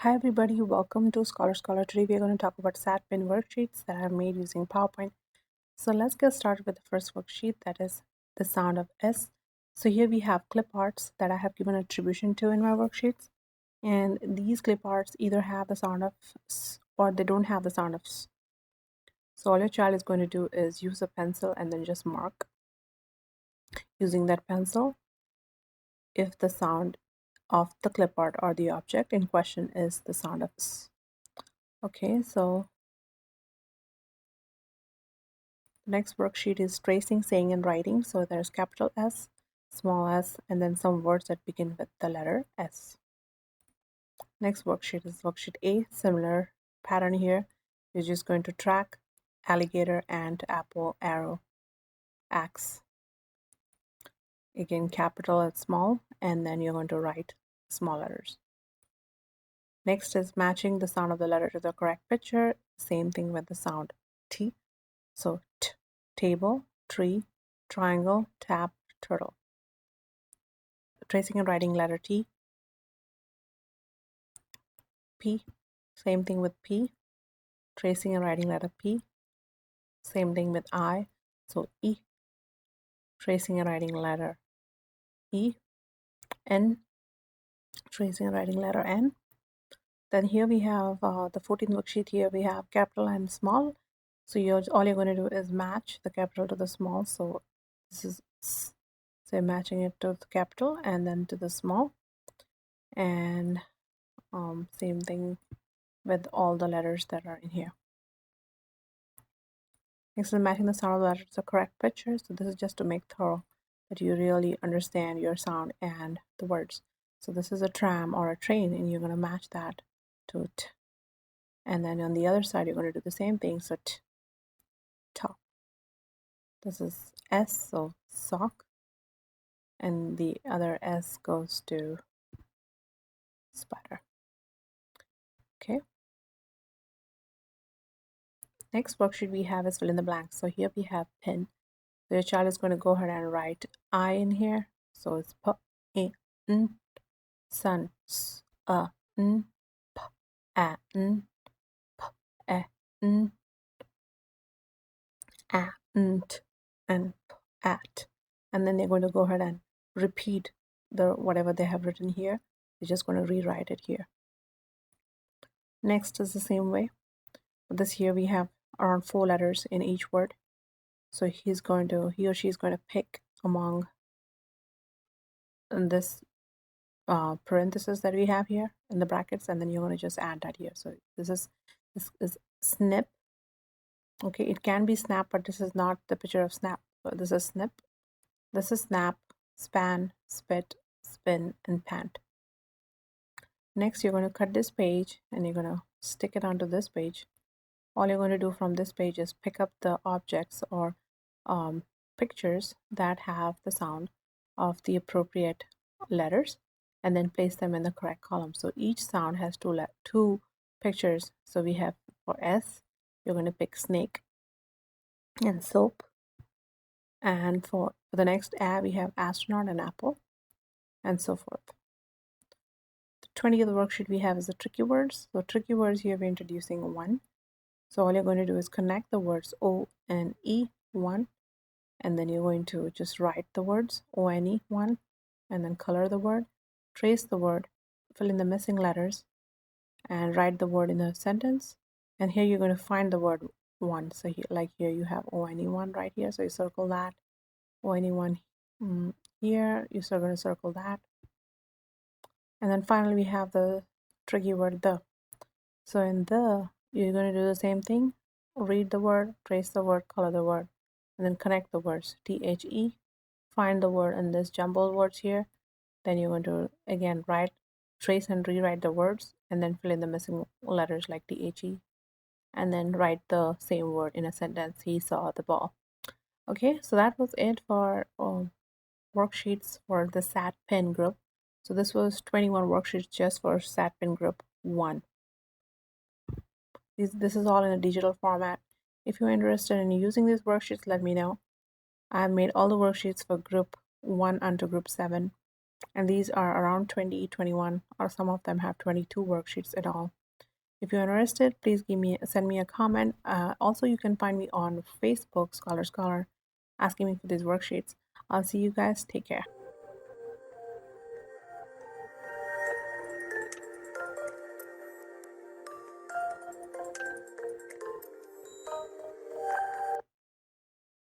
Hi everybody, welcome to Scholar. Today we are going to talk about satipn worksheets that I've made using PowerPoint. So let's get started with the first worksheet, that is the sound of S. So here we have clip arts that I have given attribution to in my worksheets. And these clip arts either have the sound of S or they don't have the sound of S. So all your child is going to do is use a pencil and then just mark using that pencil if the sound of the clip art or the object in question is the sound of S. Okay, so next worksheet is tracing, saying, and writing. So there's capital S, small s, and then some words that begin with the letter S. Next worksheet is worksheet A, similar pattern here. You're just going to track alligator, ant, apple, arrow, axe. Again, capital and small, and then you're going to write small letters. Next is matching the sound of the letter to the correct picture. Same thing with the sound T. So T, table, tree, triangle, tap, turtle. Tracing and writing letter T. P, same thing with P. Tracing and writing letter P. Same thing with I. So E. Tracing and writing letter E. N. Tracing and writing letter N. Then here we have the 14th worksheet. Here we have capital and small. So all you're going to do is match the capital to the small. So this is S. So matching it to the capital and then to the small. And same thing with all the letters that are in here. Next is matching the sound of the letter to the correct picture. So this is just to make thorough that you really understand your sound and the words. So this is a tram or a train, and you're going to match that to T. And then on the other side, you're going to do the same thing. So T, top. This is S, so sock. And the other S goes to spider. Okay. Next worksheet we have is fill in the blanks. So here we have pin. So your child is going to go ahead and write I in here. So it's P, A, N, sun, S, A, N, P, A, N, P, A, N, A, N, T, and P, at. And then they're going to go ahead and repeat whatever they have written here. They're just going to rewrite it here. Next is the same way. This here we have around 4 letters in each word. So he or she is going to pick among this parenthesis that we have here in the brackets, and then you're going to just add that here. So this is snip. Okay, it can be snap, but this is not the picture of snap. So this is snip, this is snap, span, spit, spin, and pant. Next, you're going to cut this page and you're going to stick it onto this page. All you're going to do from this page is pick up the objects or pictures that have the sound of the appropriate letters and then place them in the correct column. So each sound has two pictures. So we have for S, you're going to pick snake and soap. And for the next A, we have astronaut and apple, and so forth. The 20th worksheet we have is the tricky words. So tricky words here we're introducing 1. So all you're going to do is connect the words O and E, 1, and then you're going to just write the words O-N-E, 1, and then color the word, trace the word, fill in the missing letters, and write the word in the sentence. And here you're going to find the word 1. So here you have O-N-E, 1 right here. So you circle that. O-N-E, 1 here. You're going to circle that. And then finally we have the tricky word the. So in the, you're going to do the same thing. Read the word, trace the word, color the word, and then connect the words. T-H-E, find the word in this jumbled words here. Then you're going to again write, trace and rewrite the words, and then fill in the missing letters like T-H-E, and then write the same word in a sentence. He saw the ball. Okay, so that was it for worksheets for the satipn group. So this was 21 worksheets just for satipn group 1. This is all in a digital format. If you're interested in using these worksheets, let me know. I've made all the worksheets for group 1 unto group 7. And these are around 20, 21, or some of them have 22 worksheets in all. If you're interested, please send me a comment. Also, you can find me on Facebook, Scholar, asking me for these worksheets. I'll see you guys. Take care.